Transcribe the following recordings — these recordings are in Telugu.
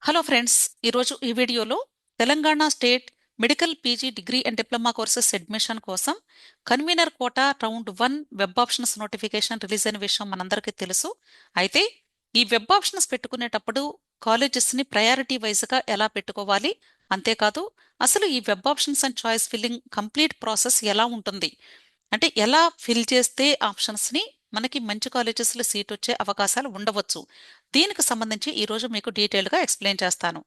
హలో ఫ్రెండ్స్, ఈరోజు ఈ వీడియోలో Telangana state medical PG degree and diploma courses admission కోసం convenor quota round 1 web options notification release అయిన విషయం మనందరికీ తెలుసు. అయితే ఈ వెబ్ ఆప్షన్స్ పెట్టుకునేటప్పుడు కాలేజెస్ని ప్రయారిటీ వైజ్గా ఎలా పెట్టుకోవాలి, అంతేకాదు అసలు ఈ web options and choice filling complete process ఎలా ఉంటుంది, అంటే ఎలా ఫిల్ చేస్తే ఆప్షన్స్ని మనకి మంచి కాలేజెస్లో సీట్ వచ్చే అవకాశాలు ఉండవచ్చు. దీనికి సంబంధించి ఈరోజు మీకు డీటెయిల్గా ఎక్స్ప్లెయిన్ చేస్తాను.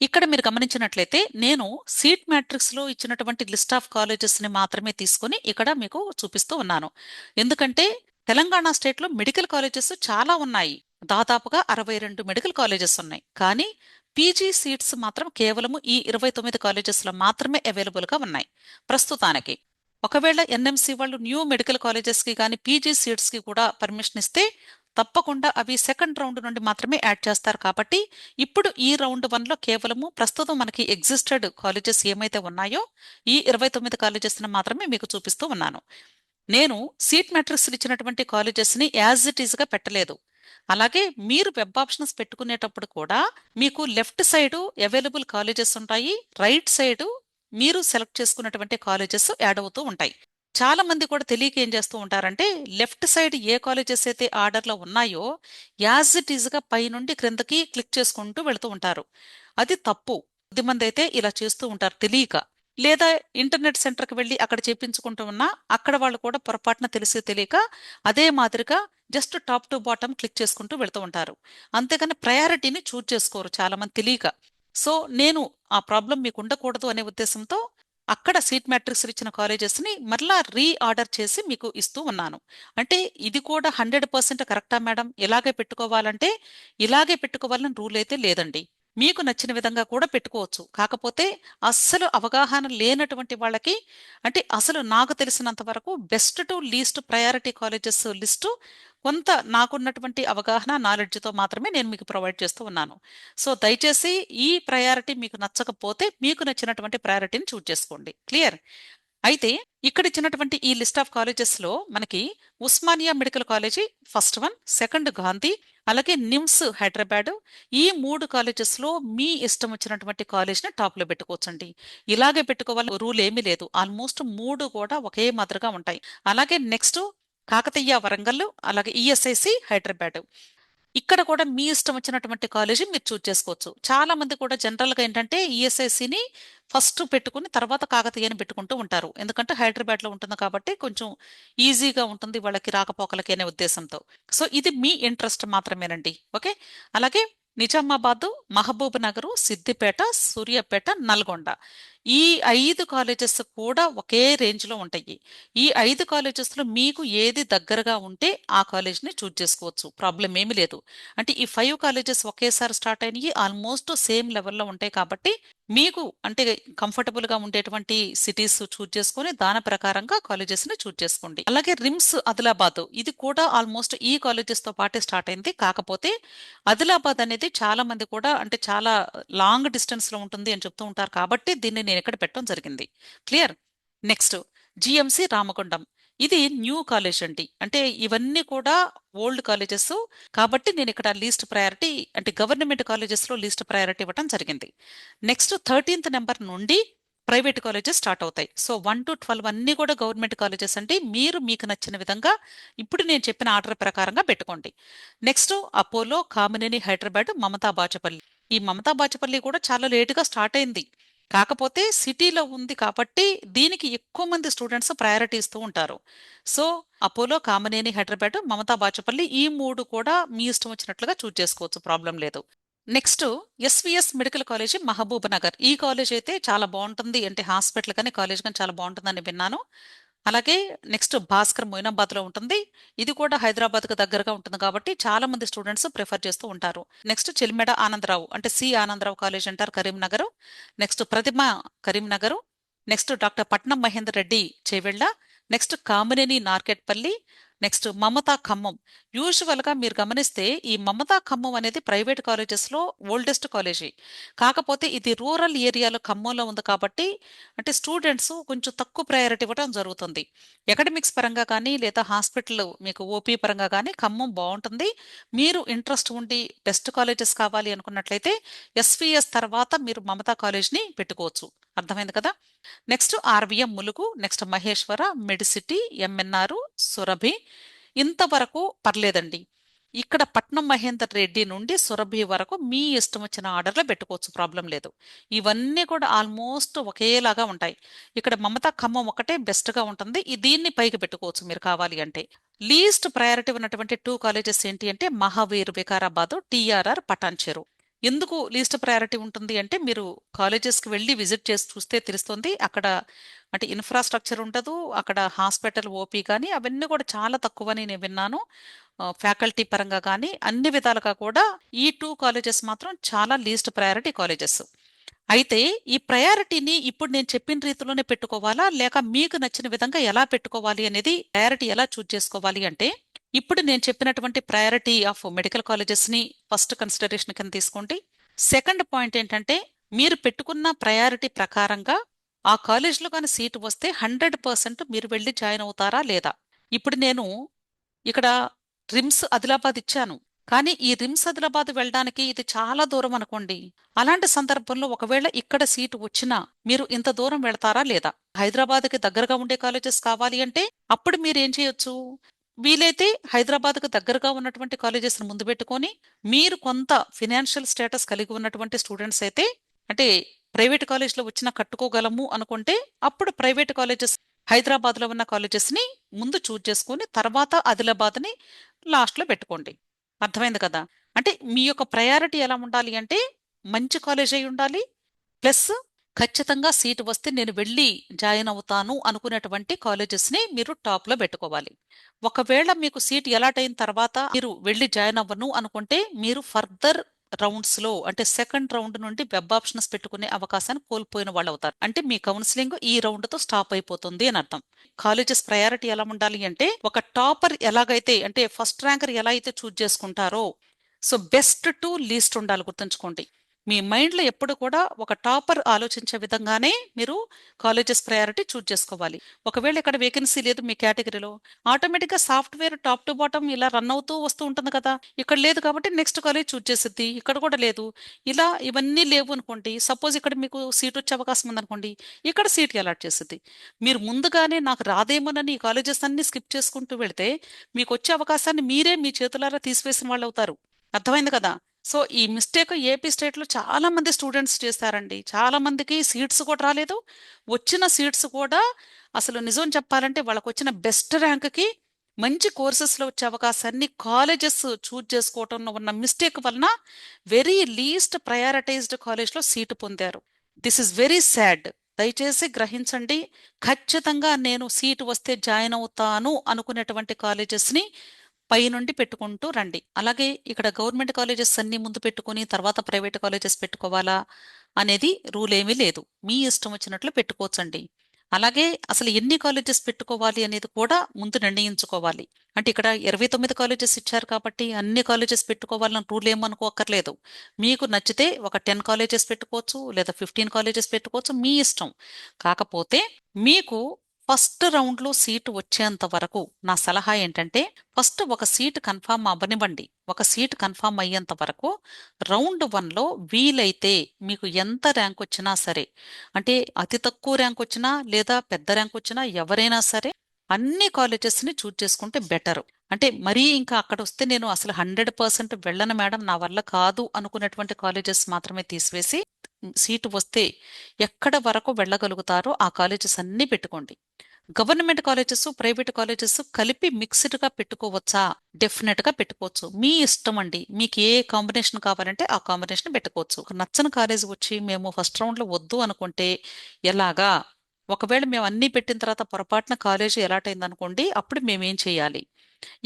ఇక్కడ మీరు గమనించినట్లయితే నేను సీట్ మ్యాట్రిక్స్లో ఇచ్చినటువంటి లిస్ట్ ఆఫ్ కాలేజెస్ని మాత్రమే తీసుకుని ఇక్కడ మీకు చూపిస్తూ ఉన్నాను. ఎందుకంటే తెలంగాణ స్టేట్లో మెడికల్ కాలేజెస్ చాలా ఉన్నాయి. దాదాపుగా 62 మెడికల్ కాలేజెస్ ఉన్నాయి. కానీ పీజీ సీట్స్ మాత్రం కేవలము ఈ 29 కాలేజెస్లో మాత్రమే అవైలబుల్గా ఉన్నాయి ప్రస్తుతానికి. ఒకవేళ ఎన్ఎంసి వాళ్ళు న్యూ మెడికల్ కాలేజెస్కి కానీ పీజీ సీట్స్కి కూడా పర్మిషన్ ఇస్తే తప్పకుండా అవి సెకండ్ రౌండ్ నుండి మాత్రమే యాడ్ చేస్తారు. కాబట్టి ఇప్పుడు ఈ రౌండ్ 1లో కేవలము ప్రస్తుతం మనకి ఎగ్జిస్టెడ్ కాలేజెస్ ఏమైతే ఉన్నాయో ఈ 29 కాలేజెస్ని మాత్రమే మీకు చూపిస్తూ ఉన్నాను. నేను సీట్ మ్యాట్రిక్స్లు ఇచ్చినటువంటి కాలేజెస్ని యాజ్ ఇట్ ఈస్గా పెట్టలేదు. అలాగే మీరు వెబ్ ఆప్షన్స్ పెట్టుకునేటప్పుడు కూడా మీకు లెఫ్ట్ సైడు అవైలబుల్ కాలేజెస్ ఉంటాయి, రైట్ సైడు మీరు సెలెక్ట్ చేసుకున్నటువంటి కాలేజెస్ యాడ్ అవుతూ ఉంటాయి. చాలా మంది కూడా తెలియక ఏం చేస్తూ ఉంటారంటే లెఫ్ట్ సైడ్ ఏ కాలేజెస్ అయితే ఆర్డర్లో ఉన్నాయో యాజ్ ఇట్ ఈజ్గా పైనుండి క్రిందకి క్లిక్ చేసుకుంటూ వెళుతూ ఉంటారు. అది తప్పు. కొద్దిమంది అయితే ఇలా చేస్తూ ఉంటారు తెలియక. లేదా ఇంటర్నెట్ సెంటర్కి వెళ్ళి అక్కడ చేపించుకుంటూ ఉన్నా అక్కడ వాళ్ళు కూడా పొరపాటున తెలిసి తెలియక అదే మాదిరిగా just top to bottom click చేసుకుంటూ వెళ్తూ ఉంటారు. అంతేగాని ప్రయారిటీని చూజ్ చేసుకోరు చాలా మంది తెలియక. సో నేను ఆ ప్రాబ్లం మీకు ఉండకూడదు అనే ఉద్దేశంతో అక్కడ సీట్ మ్యాట్రిక్స్ ఇచ్చిన కాలేజెస్ని మరలా రీఆర్డర్ చేసి మీకు ఇస్తూ ఉన్నాను. అంటే ఇది కూడా 100% కరెక్టా మేడం, ఇలాగే పెట్టుకోవాలంటే ఇలాగే పెట్టుకోవాలని రూల్ అయితే లేదండి. మీకు నచ్చిన విధంగా కూడా పెట్టుకోవచ్చు. కాకపోతే అస్సలు అవగాహన లేనటువంటి వాళ్ళకి, అంటే అసలు నాకు తెలిసినంత వరకు best to least priority colleges list కొంత నాకున్నటువంటి అవగాహన నాలెడ్జ్తో మాత్రమే నేను మీకు ప్రొవైడ్ చేస్తూ ఉన్నాను. సో దయచేసి ఈ ప్రయారిటీ మీకు నచ్చకపోతే మీకు నచ్చినటువంటి ప్రయారిటీని చూజ్ చేసుకోండి. క్లియర్? అయితే ఇక్కడ ఇచ్చినటువంటి ఈ లిస్ట్ ఆఫ్ కాలేజెస్ లో మనకి Osmania medical college first one, second Gandhi, అలాగే నిమ్స్ హైదరాబాద్. ఈ 3 కాలేజెస్ లో మీ ఇష్టం వచ్చినటువంటి కాలేజ్ ని టాప్ లో పెట్టుకోవచ్చండి. ఇలాగే పెట్టుకోవాలని రూల్ ఏమీ లేదు. ఆల్మోస్ట్ 3 కూడా ఒకే మాదిరిగా ఉంటాయి. అలాగే నెక్స్ట్ కాకతీయ వరంగల్, అలాగే ఈఎస్ఐసి హైదరాబాద్. ఇక్కడ కూడా మీ ఇష్టం వచ్చినటువంటి కాలేజీ మీరు చూజ్ చేసుకోవచ్చు. చాలా మంది కూడా జనరల్ గా ఏంటంటే ఈఎస్ఐసిని ఫస్ట్ పెట్టుకుని తర్వాత కాకతీయని పెట్టుకుంటూ ఉంటారు. ఎందుకంటే హైదరాబాద్ లో ఉంటుంది కాబట్టి కొంచెం ఈజీగా ఉంటుంది వాళ్ళకి రాకపోకలకి అనే ఉద్దేశంతో. సో ఇది మీ ఇంట్రెస్ట్ మాత్రమేనండి. ఓకే. అలాగే నిజామాబాద్, మహబూబ్ నగర్, సిద్దిపేట, సూర్యాపేట, నల్గొండ. ఈ 5 కాలేజెస్ కూడా ఒకే రేంజ్ లో ఉంటాయి. ఈ 5 కాలేజెస్ లో మీకు ఏది దగ్గరగా ఉంటే ఆ కాలేజ్ని చూజ్ చేసుకోవచ్చు. ప్రాబ్లం ఏమీ లేదు. అంటే ఈ 5 కాలేజెస్ ఒకేసారి స్టార్ట్ అయినవి ఆల్మోస్ట్ సేమ్ లెవెల్లో ఉంటాయి కాబట్టి మీకు అంటే కంఫర్టబుల్ గా ఉండేటువంటి సిటీస్ చూజ్ చేసుకొని దాని ప్రకారంగా కాలేజెస్ ని చూజ్ చేసుకోండి. అలాగే రిమ్స్ ఆదిలాబాద్, ఇది కూడా ఆల్మోస్ట్ ఈ కాలేజెస్ తో పాటే స్టార్ట్ అయింది. కాకపోతే ఆదిలాబాద్ అనేది చాలా మంది కూడా అంటే చాలా లాంగ్ డిస్టెన్స్ లో ఉంటుంది అని చెప్తూ ఉంటారు కాబట్టి దీన్ని నేను ఇక్కడ పెట్టడం జరిగింది. క్లియర్? Next GMC Ramagundam. ఇది న్యూ కాలేజ్ అండి. అంటే ఇవన్నీ కూడా ఓల్డ్ కాలేజెస్ కాబట్టి నేను ఇక్కడ లీస్ట్ ప్రయారిటీ అంటే గవర్నమెంట్ కాలేజెస్ లో లీస్ట్ ప్రయారిటీ ఇవ్వడం జరిగింది. నెక్స్ట్ 13th నెంబర్ నుండి ప్రైవేట్ కాలేజెస్ స్టార్ట్ అవుతాయి. సో 1 to 12 అన్ని కూడా గవర్నమెంట్ కాలేజెస్ అండి. మీరు మీకు నచ్చిన విధంగా ఇప్పుడు నేను చెప్పిన ఆర్డర్ ప్రకారంగా పెట్టుకోండి. Next Apollo, Kamineni Hyderabad, Mamata Bachupally. ఈ మమతా బాచపల్లి కూడా చాలా లేటుగా స్టార్ట్ అయింది. కాకపోతే సిటీలో ఉంది కాబట్టి దీనికి ఎక్కువ మంది స్టూడెంట్స్ ప్రయారిటీ ఇస్తూ ఉంటారు. సో అపోలో, కామినేని హైదరాబాద్, మమతా బాచపల్లి ఈ 3 కూడా మీ ఇష్టం వచ్చినట్లుగా చూజ్ చేసుకోవచ్చు. ప్రాబ్లం లేదు. Next SVS medical college Mahbubnagar. ఈ కాలేజ్ అయితే చాలా బాగుంటుంది, అంటే హాస్పిటల్ కానీ కాలేజ్ కానీ చాలా బాగుంటుందని విన్నాను. అలాగే నెక్స్ట్ భాస్కర్ మొయినాబాద్ లో ఉంటుంది. ఇది కూడా హైదరాబాద్ కు దగ్గరగా ఉంటుంది కాబట్టి చాలా మంది స్టూడెంట్స్ ప్రిఫర్ చేస్తూ ఉంటారు. నెక్స్ట్ చిల్మెడ ఆనందరావు అంటే సి ఆనందరావు కాలేజ్ అంటారు, కరీంనగర్. నెక్స్ట్ ప్రతిమ, కరీంనగర్. నెక్స్ట్ డాక్టర్ పట్నం మహేందర్ రెడ్డి, చేవెళ్ళ. నెక్స్ట్ కామినేని నార్కెట్పల్లి. నెక్స్ట్ మమతా ఖమ్మం. యూజువల్గా మీరు గమనిస్తే ఈ మమతా ఖమ్మం అనేది ప్రైవేట్ కాలేజెస్లో ఓల్డెస్ట్ కాలేజీ. కాకపోతే ఇది రూరల్ ఏరియాలో ఖమ్మంలో ఉంది కాబట్టి అంటే స్టూడెంట్స్ కొంచెం తక్కువ ప్రయారిటీ ఇవ్వడం జరుగుతుంది. అకాడమిక్స్ పరంగా కానీ లేదా హాస్పిటల్ మీకు ఓపీ పరంగా కానీ ఖమ్మం బాగుంటుంది. మీరు ఇంట్రెస్ట్ ఉండి బెస్ట్ కాలేజెస్ కావాలి అనుకున్నట్లయితే ఎస్విఎస్ తర్వాత మీరు మమతా కాలేజ్ని పెట్టుకోవచ్చు. అర్థమైంది కదా. Next RVM Mulugu, next Maheshwara, Medicity, MNR, Surabhi. ఇంతవరకు పర్లేదండి. ఇక్కడ పట్నం మహేందర్ రెడ్డి నుండి సురభి వరకు మీ ఇష్టం వచ్చిన ఆర్డర్లో పెట్టుకోవచ్చు, ప్రాబ్లం లేదు. ఇవన్నీ కూడా ఆల్మోస్ట్ ఒకేలాగా ఉంటాయి. ఇక్కడ మమతా ఖమ్మం ఒకటే బెస్ట్గా ఉంటుంది, దీన్ని పైకి పెట్టుకోవచ్చు మీరు కావాలి అంటే. లీస్ట్ ప్రయారిటీ ఉన్నటువంటి 2 కాలేజెస్ ఏంటి అంటే మహావీర్ వికారాబాద్, టిఆర్ఆర్ పటాన్చెరు. ఎందుకు లీస్ట్ ప్రయారిటీ ఉంటుంది అంటే మీరు కాలేజెస్కి వెళ్ళి విజిట్ చేసి చూస్తే తెలుస్తుంది. అక్కడ అంటే ఇన్ఫ్రాస్ట్రక్చర్ ఉండదు, అక్కడ హాస్పిటల్ ఓపీ కానీ అవన్నీ కూడా చాలా తక్కువని నేను విన్నాను. ఫ్యాకల్టీ పరంగా కానీ అన్ని విధాలుగా కూడా ఈ 2 కాలేజెస్ మాత్రం చాలా లీస్ట్ ప్రయారిటీ కాలేజెస్. అయితే ఈ ప్రయారిటీని ఇప్పుడు నేను చెప్పిన రీతిలోనే పెట్టుకోవాలా లేక మీకు నచ్చిన విధంగా ఎలా పెట్టుకోవాలి అనేది, ప్రయారిటీ ఎలా చూజ్ చేసుకోవాలి అంటే ఇప్పుడు నేను చెప్పినటువంటి ప్రయారిటీ ఆఫ్ మెడికల్ కాలేజెస్ ని ఫస్ట్ కన్సిడరేషన్ కింద తీసుకోండి. సెకండ్ పాయింట్ ఏంటంటే మీరు పెట్టుకున్న ప్రయారిటీ ప్రకారంగా ఆ కాలేజ్లో కానీ సీటు వస్తే 100% మీరు వెళ్ళి జాయిన్ అవుతారా లేదా. ఇప్పుడు నేను ఇక్కడ రిమ్స్ ఆదిలాబాద్ ఇచ్చాను, కానీ ఈ రిమ్స్ ఆదిలాబాద్ వెళ్ళడానికి ఇది చాలా దూరం అనుకోండి. అలాంటి సందర్భంలో ఒకవేళ ఇక్కడ సీటు వచ్చినా మీరు ఇంత దూరం వెళ్తారా లేదా. హైదరాబాద్కి దగ్గరగా ఉండే కాలేజెస్ కావాలి అంటే అప్పుడు మీరు ఏం చేయొచ్చు, వీలైతే హైదరాబాద్కు దగ్గరగా ఉన్నటువంటి కాలేజెస్ని ముందు పెట్టుకొని మీరు కొంత ఫినాన్షియల్ స్టేటస్ కలిగి ఉన్నటువంటి స్టూడెంట్స్ అయితే అంటే ప్రైవేట్ కాలేజ్లో వచ్చినా కట్టుకోగలము అనుకుంటే అప్పుడు ప్రైవేట్ కాలేజెస్ హైదరాబాద్లో ఉన్న కాలేజెస్ని ముందు చూజ్ చేసుకొని తర్వాత ఆదిలాబాద్ని లాస్ట్లో పెట్టుకోండి. అర్థమైంది కదా. అంటే మీ యొక్క ప్రయారిటీ ఎలా ఉండాలి అంటే మంచి కాలేజ్ అయి ఉండాలి, ప్లస్ ఖచ్చితంగా సీటు వస్తే నేను వెళ్ళి జాయిన్ అవుతాను అనుకునేటువంటి కాలేజెస్ని మీరు టాప్లో పెట్టుకోవాలి. ఒకవేళ మీకు సీట్ అలాట్ అయిన తర్వాత మీరు వెళ్ళి జాయిన్ అవ్వను అనుకుంటే మీరు ఫర్దర్ రౌండ్స్లో అంటే సెకండ్ రౌండ్ నుండి వెబ్ ఆప్షన్స్ పెట్టుకునే అవకాశాన్ని కోల్పోయిన వాళ్ళు అవుతారు. అంటే మీ కౌన్సిలింగ్ ఈ రౌండ్తో స్టాప్ అయిపోతుంది అని అర్థం. కాలేజెస్ ప్రయారిటీ ఎలా ఉండాలి అంటే ఒక టాపర్ ఎలాగైతే అంటే ఫస్ట్ ర్యాంకర్ ఎలా అయితే చూజ్ చేసుకుంటారో సో బెస్ట్ టు లీస్ట్ ఉండాలి, గుర్తుంచుకోండి. మీ మైండ్లో ఎప్పుడు కూడా ఒక టాపర్ ఆలోచించే విధంగానే మీరు కాలేజెస్ ప్రయారిటీ చూజ్ చేసుకోవాలి. ఒకవేళ ఇక్కడ వేకెన్సీ లేదు మీ కేటగిరీలో, ఆటోమేటిక్గా సాఫ్ట్వేర్ టాప్ టు బాటమ్ ఇలా రన్ అవుతూ వస్తూ ఉంటుంది కదా. ఇక్కడ లేదు కాబట్టి నెక్స్ట్ కాలేజ్ చూజ్ చేసిద్ది, ఇక్కడ కూడా లేదు. ఇలా ఇవన్నీ లేవు అనుకోండి, సపోజ్ ఇక్కడ మీకు సీట్ వచ్చే అవకాశం ఉందనుకోండి, ఇక్కడ సీట్ అలాట్ చేసిద్ది. మీరు ముందుగానే నాకు రాదేమోనని ఈ కాలేజెస్ అన్ని స్కిప్ చేసుకుంటూ వెళితే మీకు వచ్చే అవకాశాన్ని మీరే మీ చేతులారా తీసివేసిన వాళ్ళు అవుతారు. అర్థమైంది కదా. సో ఈ మిస్టేక్ ఏపీ స్టేట్లో చాలా మంది స్టూడెంట్స్ చేస్తారండి. చాలా మందికి సీట్స్ కూడా రాలేదు, వచ్చిన సీట్స్ కూడా అసలు నిజం చెప్పాలంటే వాళ్ళకు వచ్చిన బెస్ట్ ర్యాంక్కి మంచి కోర్సెస్లో వచ్చే అవకాశాన్ని కాలేజెస్ చూజ్ చేసుకోవటంలో ఉన్న మిస్టేక్ వలన వెరీ లీస్ట్ ప్రయారిటైజ్డ్ కాలేజ్లో సీటు పొందారు. This is very sad. దయచేసి గ్రహించండి. ఖచ్చితంగా నేను సీటు వస్తే జాయిన్ అవుతాను అనుకునేటువంటి కాలేజెస్ని పైనుండి పెట్టుకుంటూ రండి. అలాగే ఇక్కడ గవర్నమెంట్ కాలేజెస్ అన్ని ముందు పెట్టుకుని తర్వాత ప్రైవేట్ కాలేజెస్ పెట్టుకోవాలా అనేది రూల్ ఏమీ లేదు, మీ ఇష్టం వచ్చినట్లు పెట్టుకోవచ్చండి. అలాగే అసలు ఎన్ని కాలేజెస్ పెట్టుకోవాలి అనేది కూడా ముందు నిర్ణయించుకోవాలి. అంటే ఇక్కడ 29 కాలేజెస్ ఇచ్చారు కాబట్టి అన్ని కాలేజెస్ పెట్టుకోవాలని రూల్ ఏమనుకోక్కర్లేదు. మీకు నచ్చితే ఒక 10 కాలేజెస్ పెట్టుకోవచ్చు లేదా 15 కాలేజెస్ పెట్టుకోవచ్చు, మీ ఇష్టం. కాకపోతే మీకు ఫస్ట్ రౌండ్లో సీటు వచ్చేంత వరకు నా సలహా ఏంటంటే ఫస్ట్ ఒక సీట్ కన్ఫామ్ అవ్వనివ్వండి. ఒక సీట్ కన్ఫామ్ అయ్యేంత వరకు రౌండ్ 1లో వీలైతే మీకు ఎంత ర్యాంక్ వచ్చినా సరే, అంటే అతి తక్కువ ర్యాంక్ వచ్చినా లేదా పెద్ద ర్యాంక్ వచ్చినా ఎవరైనా సరే అన్ని కాలేజెస్ని చూజ్ చేసుకుంటే బెటర్. అంటే మరీ ఇంకా అక్కడ వస్తే నేను అసలు 100% వెళ్ళను మేడం, నా వల్ల కాదు అనుకునేటువంటి కాలేజెస్ మాత్రమే తీసివేసి సీటు వస్తే ఎక్కడ వరకు వెళ్ళగలుగుతారో ఆ కాలేజెస్ అన్నీ పెట్టుకోండి. గవర్నమెంట్ కాలేజెస్ ప్రైవేట్ కాలేజెస్ కలిపి మిక్స్డ్గా పెట్టుకోవచ్చా? డెఫినెట్గా పెట్టుకోవచ్చు, మీ ఇష్టం అండి. మీకు ఏ కాంబినేషన్ కావాలంటే ఆ కాంబినేషన్ పెట్టుకోవచ్చు. ఒక నచ్చని కాలేజ్ వచ్చి మేము ఫస్ట్ రౌండ్లో వద్దు అనుకుంటే ఎలాగా? ఒకవేళ మేము అన్నీ పెట్టిన తర్వాత పొరపాటున కాలేజీ ఎలాట్ అయిందనుకోండి, అప్పుడు మేమేం చేయాలి?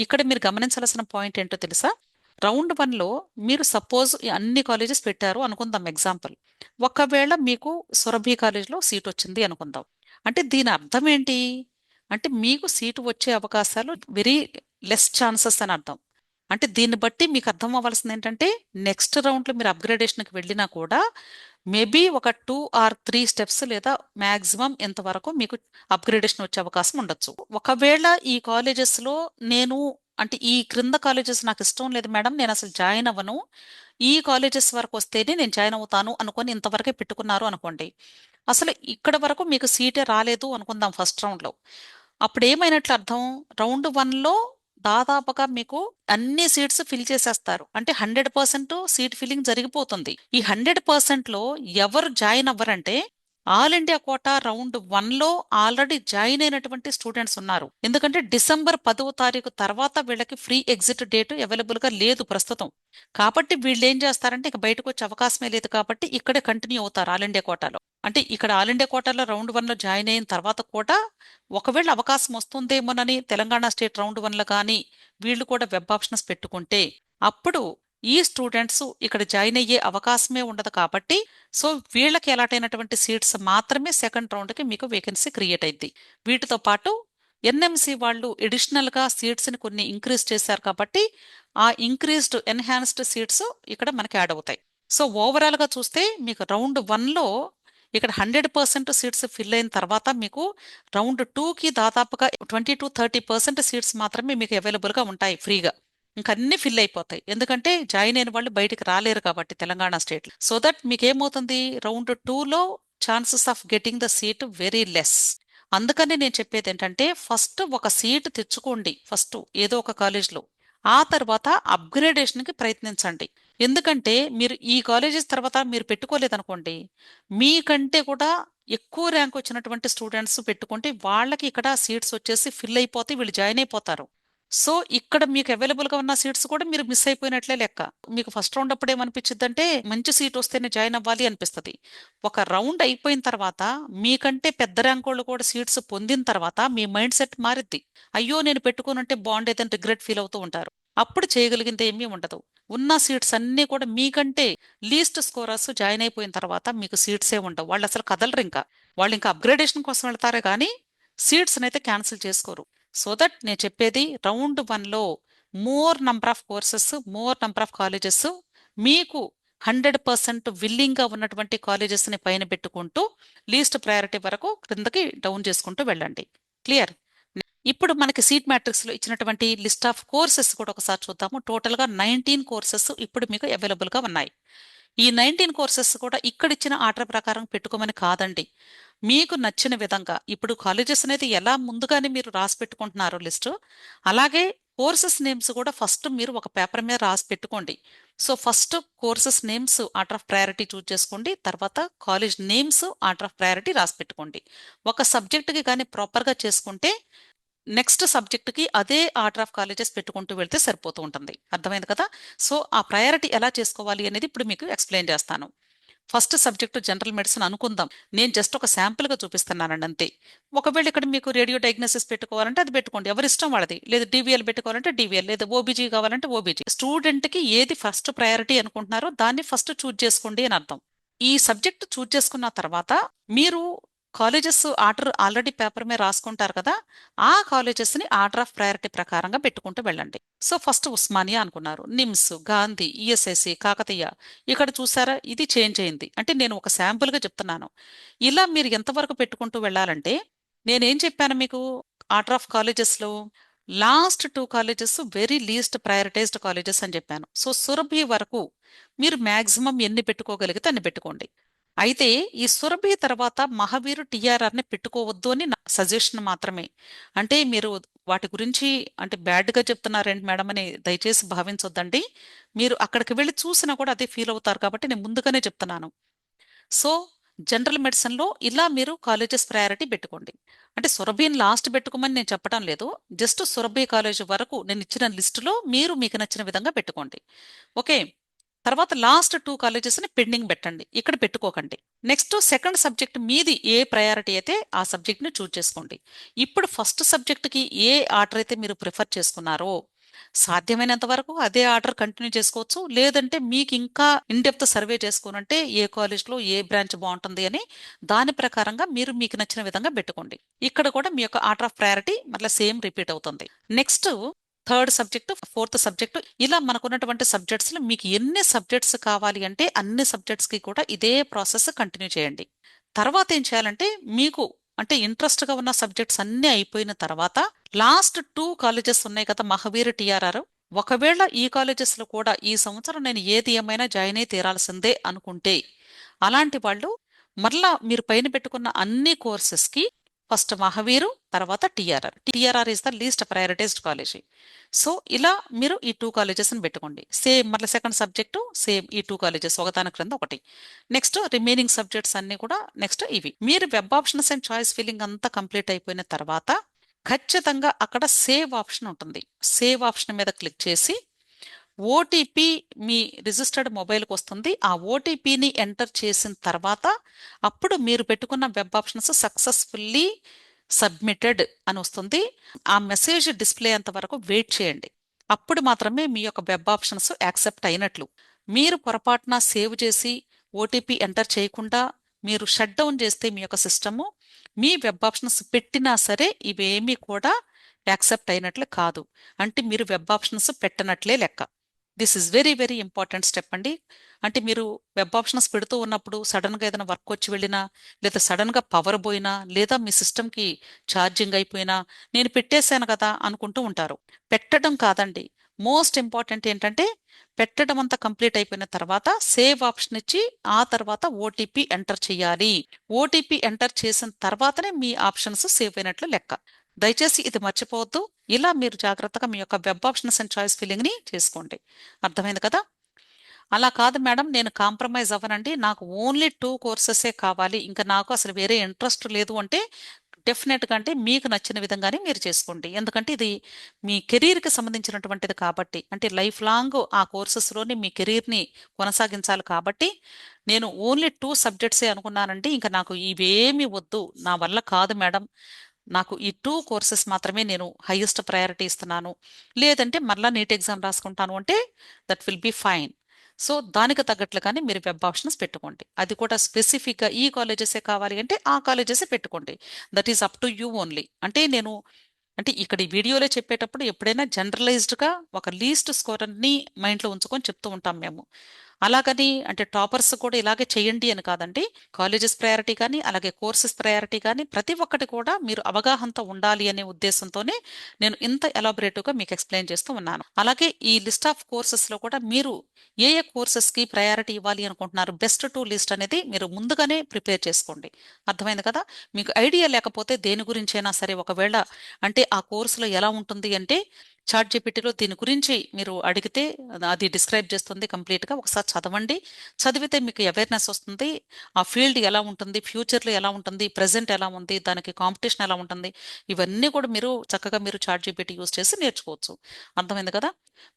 ఇక్కడ మీరు గమనించాల్సిన పాయింట్ ఏంటో తెలుసా? రౌండ్ 1లో మీరు సపోజ్ అన్ని కాలేజెస్ పెట్టారు అనుకుందాం ఎగ్జాంపుల్. ఒకవేళ మీకు సురభి కాలేజ్లో సీట్ వచ్చింది అనుకుందాం. అంటే దీని అర్థం ఏంటి అంటే మీకు సీటు వచ్చే అవకాశాలు వెరీ లెస్ ఛాన్సెస్ అని అర్థం. అంటే దీన్ని బట్టి మీకు అర్థం అవ్వాల్సింది ఏంటంటే నెక్స్ట్ రౌండ్లో మీరు అప్గ్రేడేషన్కి వెళ్ళినా కూడా మేబీ ఒక 2 or 3 స్టెప్స్ లేదా మాక్సిమం ఎంతవరకు మీకు అప్గ్రేడేషన్ వచ్చే అవకాశం ఉండొచ్చు. ఒకవేళ ఈ కాలేజెస్లో నేను అంటే ఈ క్రింద కాలేజెస్ నాకు ఇష్టం లేదు మేడం, నేను అసలు జాయిన్ అవ్వను, ఈ కాలేజెస్ వరకు వస్తేనే నేను జాయిన్ అవుతాను అనుకొని ఇంతవరకే పెట్టుకున్నారు అనుకోండి, అసలు ఇక్కడ వరకు మీకు సీటే రాలేదు అనుకుందాం ఫస్ట్ రౌండ్లో, అప్పుడు ఏమైనట్లు అర్థం? రౌండ్ 1లో దాదాపుగా మీకు అన్ని సీట్స్ ఫిల్ చేసేస్తారు, అంటే 100% సీట్ ఫిల్లింగ్ జరిగిపోతుంది. ఈ 100%లో ఎవరు జాయిన్ అవ్వరంటే ఆల్ ఇండియా కోటా రౌండ్ 1లో ఆల్రెడీ జాయిన్ అయినటువంటి స్టూడెంట్స్ ఉన్నారు. ఎందుకంటే December 10వ తారీఖు తర్వాత వీళ్ళకి ఫ్రీ ఎగ్జిట్ డేట్ అవైలబుల్ గా లేదు ప్రస్తుతం. కాబట్టి వీళ్ళు ఏం చేస్తారంటే ఇక బయటకు వచ్చే అవకాశమే లేదు కాబట్టి ఇక్కడే కంటిన్యూ అవుతారు ఆల్ ఇండియా కోటాలో. అంటే ఇక్కడ ఆల్ ఇండియా కోటాలో రౌండ్ 1లో జాయిన్ అయిన తర్వాత కూడా ఒకవేళ అవకాశం వస్తుందేమోనని తెలంగాణ స్టేట్ రౌండ్ 1లో కానీ వీళ్ళు కూడా వెబ్ ఆప్షన్స్ పెట్టుకుంటే అప్పుడు ఈ స్టూడెంట్స్ ఇక్కడ జాయిన్ అయ్యే అవకాశమే ఉండదు కాబట్టి సో వీళ్ళకి అలాట్ అయినటువంటి సీట్స్ మాత్రమే సెకండ్ రౌండ్కి మీకు వేకెన్సీ క్రియేట్ అయింది. వీటితో పాటు ఎన్ఎంసి వాళ్ళు ఎడిషనల్ గా సీట్స్ ని కొన్ని ఇంక్రీజ్ చేశారు కాబట్టి ఆ ఇంక్రీజ్డ్ ఎన్హాన్స్డ్ సీట్స్ ఇక్కడ మనకి యాడ్ అవుతాయి. సో ఓవరాల్ గా చూస్తే మీకు రౌండ్ 1లో ఇక్కడ 100% సీట్స్ ఫిల్ అయిన తర్వాత మీకు రౌండ్ 2కి దాదాపుగా 20 to 30% సీట్స్ మాత్రమే మీకు అవైలబుల్ గా ఉంటాయి ఫ్రీగా. ఇంకా అన్ని ఫిల్ అయిపోతాయి, ఎందుకంటే జాయిన్ అయిన వాళ్ళు బయటికి రాలేరు కాబట్టి తెలంగాణ స్టేట్. సో దట్ మీకు ఏమవుతుంది, రౌండ్ 2లో chances of getting the seat very less. అందుకని నేను చెప్పేది ఏంటంటే ఫస్ట్ ఒక సీట్ తెచ్చుకోండి ఫస్ట్ ఏదో ఒక కాలేజ్లో, ఆ తర్వాత అప్గ్రేడేషన్కి ప్రయత్నించండి. ఎందుకంటే మీరు ఈ కాలేజెస్ తర్వాత మీరు పెట్టుకోలేదనుకోండి, మీకంటే కూడా ఎక్కువ ర్యాంక్ వచ్చినటువంటి స్టూడెంట్స్ పెట్టుకుంటే వాళ్ళకి ఇక్కడ సీట్స్ వచ్చేసి ఫిల్ అయిపోతే వీళ్ళు జాయిన్ అయిపోతారు. సో ఇక్కడ మీకు అవైలబుల్ గా ఉన్న సీట్స్ కూడా మీరు మిస్ అయిపోయినట్లే లెక్క. మీకు ఫస్ట్ రౌండ్ అప్పుడు ఏమనిపించింది అంటే మంచి సీట్ వస్తేనే జాయిన్ అవ్వాలి అనిపిస్తుంది. ఒక రౌండ్ అయిపోయిన తర్వాత మీకంటే పెద్ద ర్యాంక్ వాళ్ళు కూడా సీట్స్ పొందిన తర్వాత మీ మైండ్ సెట్ మారిద్ది. అయ్యో నేను పెట్టుకునుంటే బాగుండేదని రిగ్రెట్ ఫీల్ అవుతూ ఉంటారు. అప్పుడు చేయగలిగింది ఏమీ ఉండదు. ఉన్న సీట్స్ అన్నీ కూడా మీకంటే లీస్ట్ స్కోరర్స్ జాయిన్ అయిపోయిన తర్వాత మీకు సీట్సే ఉండవు, వాళ్ళు అసలు కదలరు. ఇంకా వాళ్ళు ఇంకా అప్గ్రేడేషన్ కోసం వెళ్తారే కానీ సీట్స్ అయితే క్యాన్సిల్ చేసుకోరు. సో దట్ నేను చెప్పేది రౌండ్ 1లో more number of courses, more number of colleges, మీకు 100% విల్లింగ్ గా ఉన్నటువంటి కాలేజెస్ ని పైన పెట్టుకుంటూ లీస్ట్ ప్రయారిటీ వరకు క్రిందకి డౌన్ చేసుకుంటూ వెళ్ళండి. క్లియర్? ఇప్పుడు మనకి సీట్ మ్యాట్రిక్స్ లో ఇచ్చినటువంటి లిస్ట్ ఆఫ్ కోర్సెస్ కూడా ఒకసారి చూద్దాము. టోటల్ గా 19 కోర్సెస్ ఇప్పుడు మీకు అవైలబుల్ గా ఉన్నాయి. ఈ 19 కోర్సెస్ కూడా ఇక్కడ ఇచ్చిన ఆర్డర్ ప్రకారం పెట్టుకోమని కాదండి, మీకు నచ్చిన విధంగా. ఇప్పుడు కాలేజెస్ అనేది ఎలా ముందుగానే మీరు రాసి పెట్టుకుంటున్నారో లిస్టు, అలాగే కోర్సెస్ నేమ్స్ కూడా ఫస్ట్ మీరు ఒక పేపర్ మీద రాసి పెట్టుకోండి. So first courses names order of priority choose చేసుకోండి, తర్వాత college names order of priority రాసి పెట్టుకోండి. ఒక సబ్జెక్ట్కి కానీ ప్రాపర్గా చేసుకుంటే నెక్స్ట్ సబ్జెక్ట్కి అదే ఆర్డర్ ఆఫ్ కాలేజెస్ పెట్టుకుంటూ వెళ్తే సరిపోతూ ఉంటుంది. అర్థమైంది కదా? సో ఆ ప్రయారిటీ ఎలా చేసుకోవాలి అనేది ఇప్పుడు మీకు ఎక్స్ప్లెయిన్ చేస్తాను. ఫస్ట్ సబ్జెక్టు జనరల్ మెడిసిన్ అనుకుందాం, నేను జస్ట్ ఒక శాంపుల్గా చూపిస్తున్నానండి అంతే. ఒకవేళ ఇక్కడ మీకు రేడియో డయాగ్నోసిస్ పెట్టుకోవాలంటే అది పెట్టుకోండి, ఎవరి ఇష్టం వాళ్ళది. లేదు డివిఎల్ పెట్టుకోవాలంటే డివిఎల్, లేదా ఓబీజీ కావాలంటే ఓబీజీ. స్టూడెంట్కి ఏది ఫస్ట్ ప్రయారిటీ అనుకుంటున్నారో దాన్ని ఫస్ట్ చూజ్ చేసుకోండి అని అర్థం. ఈ సబ్జెక్ట్ చూజ్ చేసుకున్న తర్వాత మీరు కాలేజెస్ ఆర్డర్ ఆల్రెడీ పేపర్ మీద రాసుకుంటారు కదా, ఆ కాలేజెస్ ని ఆర్డర్ ఆఫ్ ప్రయారిటీ ప్రకారంగా పెట్టుకుంటూ వెళ్ళండి. సో ఫస్ట్ ఉస్మానియా అనుకున్నారు, నిమ్స్, గాంధీ, ఈఎస్ఐసి, కాకతీయ. ఇక్కడ చూసారా ఇది చేంజ్ అయింది, అంటే నేను ఒక శాంపుల్ గా చెప్తున్నాను. ఇలా మీరు ఎంతవరకు పెట్టుకుంటూ వెళ్ళాలంటే నేనేం చెప్పాను మీకు, ఆర్డర్ ఆఫ్ కాలేజెస్ లో last 2 colleges very least prioritised colleges అని చెప్పాను. సో సురభి వరకు మీరు మాక్సిమం ఎన్ని పెట్టుకోగలిగితే అన్ని పెట్టుకోండి. అయితే ఈ సురభి తర్వాత మహావీరు టిఆర్ఆర్ని పెట్టుకోవద్దు అని నా సజెషన్ మాత్రమే. అంటే మీరు వాటి గురించి అంటే బ్యాడ్గా చెప్తున్నారేంటి మేడం అని దయచేసి భావించొద్దండి. మీరు అక్కడికి వెళ్ళి చూసినా కూడా అదే ఫీల్ అవుతారు కాబట్టి నేను ముందుగానే చెప్తున్నాను. సో జనరల్ మెడిసిన్లో ఇలా మీరు కాలేజెస్ ప్రయారిటీ పెట్టుకోండి. అంటే సురభిని లాస్ట్ పెట్టుకోమని నేను చెప్పడం లేదు, జస్ట్ సురభి కాలేజ్ వరకు నేను ఇచ్చిన లిస్టులో మీరు మీకు నచ్చిన విధంగా పెట్టుకోండి. ఓకే, తర్వాత లాస్ట్ 2 కాలేజెస్ని పెండింగ్ పెట్టండి, ఇక్కడ పెట్టుకోకండి. నెక్స్ట్ సెకండ్ సబ్జెక్ట్ మీది ఏ ప్రయారిటీ అయితే ఆ సబ్జెక్ట్ని చూజ్ చేసుకోండి. ఇప్పుడు ఫస్ట్ సబ్జెక్ట్కి ఏ ఆర్డర్ అయితే మీరు ప్రిఫర్ చేసుకున్నారో సాధ్యమైనంత వరకు అదే ఆర్డర్ కంటిన్యూ చేసుకోవచ్చు, లేదంటే మీకు ఇంకా ఇన్డెప్త్ సర్వే చేసుకోనంటే ఏ కాలేజ్లో ఏ బ్రాంచ్ బాగుంటుంది అని దాని ప్రకారంగా మీరు మీకు నచ్చిన విధంగా పెట్టుకోండి. ఇక్కడ కూడా మీ యొక్క ఆర్డర్ ఆఫ్ ప్రయారిటీ మళ్ళీ సేమ్ రిపీట్ అవుతుంది. Next third subject, fourth subject, ఇలా మనకున్నటువంటి సబ్జెక్ట్స్లో మీకు ఎన్ని సబ్జెక్ట్స్ కావాలి అంటే అన్ని సబ్జెక్ట్స్కి కూడా ఇదే ప్రాసెస్ కంటిన్యూ చేయండి. తర్వాత ఏం చేయాలంటే మీకు అంటే ఇంట్రెస్ట్గా ఉన్న సబ్జెక్ట్స్ అన్నీ అయిపోయిన తర్వాత లాస్ట్ 2 కాలేజెస్ ఉన్నాయి కదా, మహావీర్, టిఆర్ఆర్. ఒకవేళ ఈ కాలేజెస్లో కూడా ఈ సంవత్సరం నేను ఏది ఏమైనా జాయిన్ అయి తీరాల్సిందే అనుకుంటే అలాంటి వాళ్ళు మరలా మీరు పైన పెట్టుకున్న అన్ని కోర్సెస్కి ఫస్ట్ మహావీరు, తర్వాత TRR. TRR is the least prioritised college. So ఇలా మీరు ఈ 2 కాలేజెస్ని పెట్టుకోండి. సేమ్ మళ్ళీ సెకండ్ సబ్జెక్టు సేమ్ ఈ 2 కాలేజెస్ ఒకదాని క్రింద ఒకటి. నెక్స్ట్ రిమైనింగ్ సబ్జెక్ట్స్ అన్ని కూడా నెక్స్ట్ ఇవి. మీరు web options and choice filling అంతా కంప్లీట్ అయిపోయిన తర్వాత ఖచ్చితంగా అక్కడ సేవ్ ఆప్షన్ ఉంటుంది. సేవ్ ఆప్షన్ మీద క్లిక్ చేసి ఓటీపీ మీ రిజిస్టర్డ్ మొబైల్కి వస్తుంది. ఆ ఓటీపీని ఎంటర్ చేసిన తర్వాత అప్పుడు మీరు పెట్టుకున్న వెబ్ ఆప్షన్స్ సక్సెస్ఫుల్లీ సబ్మిటెడ్ అని వస్తుంది. ఆ మెసేజ్ డిస్ప్లే అంత వరకు వెయిట్ చేయండి. అప్పుడు మాత్రమే మీ యొక్క వెబ్ ఆప్షన్స్ యాక్సెప్ట్ అయినట్లు. మీరు పొరపాటున సేవ్ చేసి ఓటీపీ ఎంటర్ చేయకుండా మీరు షట్ డౌన్ చేస్తే మీ యొక్క సిస్టము మీ వెబ్ ఆప్షన్స్ పెట్టినా సరే ఇవేమీ కూడా యాక్సెప్ట్ అయినట్లు కాదు. అంటే మీరు వెబ్ ఆప్షన్స్ పెట్టనట్లే లెక్క. This is very very important step అండి. అంటే మీరు వెబ్ ఆప్షన్స్ పెడుతూ ఉన్నప్పుడు సడన్గా ఏదైనా వర్క్ వచ్చి వెళ్ళినా, లేదా సడన్గా పవర్ పోయినా, లేదా మీ సిస్టమ్కి ఛార్జింగ్ అయిపోయినా నేను పెట్టేశాను కదా అనుకుంటూ ఉంటారు. పెట్టడం కాదండి. మోస్ట్ ఇంపార్టెంట్ ఏంటంటే పెట్టడం అంతా కంప్లీట్ అయిపోయిన తర్వాత సేవ్ ఆప్షన్ ఇచ్చి ఆ తర్వాత ఓటీపీ ఎంటర్ చేయాలి. ఓటీపీ ఎంటర్ చేసిన తర్వాతనే మీ ఆప్షన్స్ సేవ్ అయినట్లు లెక్క. దయచేసి ఇది మర్చిపోవద్దు. ఇలా మీరు జాగ్రత్తగా మీ యొక్క వెబ్ ఆప్షన్స్ అండ్ చాయిస్ ఫిల్లింగ్ని చేసుకోండి. అర్థమైంది కదా? అలా కాదు మేడం, నేను కాంప్రమైజ్ అవ్వనండి, నాకు ఓన్లీ 2 కోర్సెసే కావాలి, ఇంకా నాకు అసలు వేరే ఇంట్రెస్ట్ లేదు అంటే డెఫినెట్గా అంటే మీకు నచ్చిన విధంగానే మీరు చేసుకోండి. ఎందుకంటే ఇది మీ కెరీర్కి సంబంధించినటువంటిది కాబట్టి, అంటే లైఫ్ లాంగ్ ఆ కోర్సెస్లోనే మీ కెరీర్ని కొనసాగించాలి కాబట్టి నేను ఓన్లీ 2 సబ్జెక్ట్సే అనుకున్నానండి, ఇంకా నాకు ఇవేమీ వద్దు, నా వల్ల కాదు మేడం, నాకు ఈ 2 కోర్సెస్ మాత్రమే నేను హైయెస్ట్ ప్రయారిటీ ఇస్తున్నాను, లేదంటే మళ్ళీ నీట్ ఎగ్జామ్ రాసుకుంటాను అంటే that will be fine. So దానికి తగ్గట్లుగానే మీరు వెబ్ ఆప్షన్స్ పెట్టుకోండి. అది కూడా స్పెసిఫిక్గా ఈ కాలేజెసే కావాలి అంటే ఆ కాలేజెసే పెట్టుకోండి. That is up to you only. అంటే నేను అంటే ఇక్కడ ఈ వీడియోలో చెప్పేటప్పుడు ఎప్పుడైనా జనరలైజ్డ్గా ఒక లీస్ట్ స్కోరర్ని మైండ్లో ఉంచుకొని చెప్తూ ఉంటాం మేము. అలాగని అంటే టాపర్స్ కూడా ఇలాగే చేయండి అని కాదండి. కాలేజెస్ ప్రయారిటీ కానీ అలాగే కోర్సెస్ ప్రయారిటీ కానీ ప్రతి ఒక్కటి కూడా మీరు అవగాహనతో ఉండాలి అనే ఉద్దేశంతోనే నేను ఇంత ఎలాబొరేటివ్గా మీకు ఎక్స్ప్లెయిన్ చేస్తూ ఉన్నాను. అలాగే ఈ లిస్ట్ ఆఫ్ కోర్సెస్లో కూడా మీరు ఏ ఏ కోర్సెస్కి ప్రయారిటీ ఇవ్వాలి అనుకుంటున్నారు, బెస్ట్ టు లిస్ట్ అనేది మీరు ముందుగానే ప్రిపేర్ చేసుకోండి. అర్థమైంది కదా? మీకు ఐడియా లేకపోతే దేని గురించైనా సరే ఒకవేళ అంటే ఆ కోర్సులో ఎలా ఉంటుంది అంటే చాట్ జీపీటీలో దీని గురించి మీరు అడిగితే అది డిస్క్రైబ్ చేస్తుంది కంప్లీట్గా. ఒకసారి చదవండి. చదివితే మీకు అవేర్నెస్ వస్తుంది. ఆ ఫీల్డ్ ఎలా ఉంటుంది, ఫ్యూచర్లో ఎలా ఉంటుంది, ప్రజెంట్ ఎలా ఉంది, దానికి కాంపిటీషన్ ఎలా ఉంటుంది, ఇవన్నీ కూడా మీరు చక్కగా మీరు చాట్ జీపీటీ యూజ్ చేసి నేర్చుకోవచ్చు. అర్థమైంది కదా?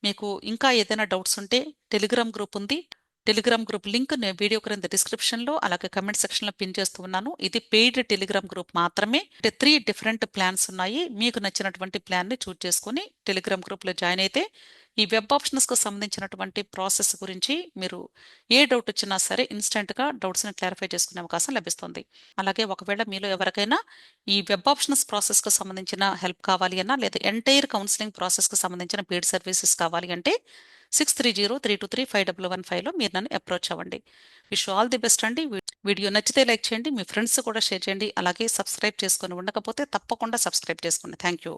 మీకు ఇంకా ఏదైనా డౌట్స్ ఉంటే టెలిగ్రామ్ గ్రూప్ ఉంది. టెలిగ్రామ్ గ్రూప్ లింక్ నేను వీడియో క్రింద డిస్క్రిప్షన్లో అలాగే కమెంట్ సెక్షన్లో పిన్ చేస్తూ ఉన్నాను. ఇది పెయిడ్ టెలిగ్రామ్ గ్రూప్ మాత్రమే. అంటే 3 డిఫరెంట్ ప్లాన్స్ ఉన్నాయి. మీకు నచ్చినటువంటి ప్లాన్ని చూజ్ చేసుకుని టెలిగ్రామ్ గ్రూప్లో జాయిన్ అయితే ఈ వెబ్ ఆప్షన్స్కు సంబంధించినటువంటి ప్రాసెస్ గురించి మీరు ఏ డౌట్ వచ్చినా సరే ఇన్స్టెంట్గా డౌట్స్ని క్లారిఫై చేసుకునే అవకాశం లభిస్తుంది. అలాగే ఒకవేళ మీలో ఎవరికైనా ఈ వెబ్ ఆప్షన్స్ ప్రాసెస్కి సంబంధించిన హెల్ప్ కావాలి అన్నా లేదా ఎంటైర్ కౌన్సిలింగ్ ప్రాసెస్కి సంబంధించిన పెయిడ్ సర్వీసెస్ కావాలి అంటే 6303235115లో మీరు నన్ను అప్రోచ్ అవ్వండి. విష్ ఆల్ ది బెస్ట్ అండి. వీడియో నచ్చితే లైక్ చేయండి, మీ ఫ్రెండ్స్ కూడా షేర్ చేయండి. అలాగే సబ్స్క్రైబ్ చేసుకొని ఉండకపోతే తప్పకుండా సబ్స్క్రైబ్ చేసుకోండి. Thank you.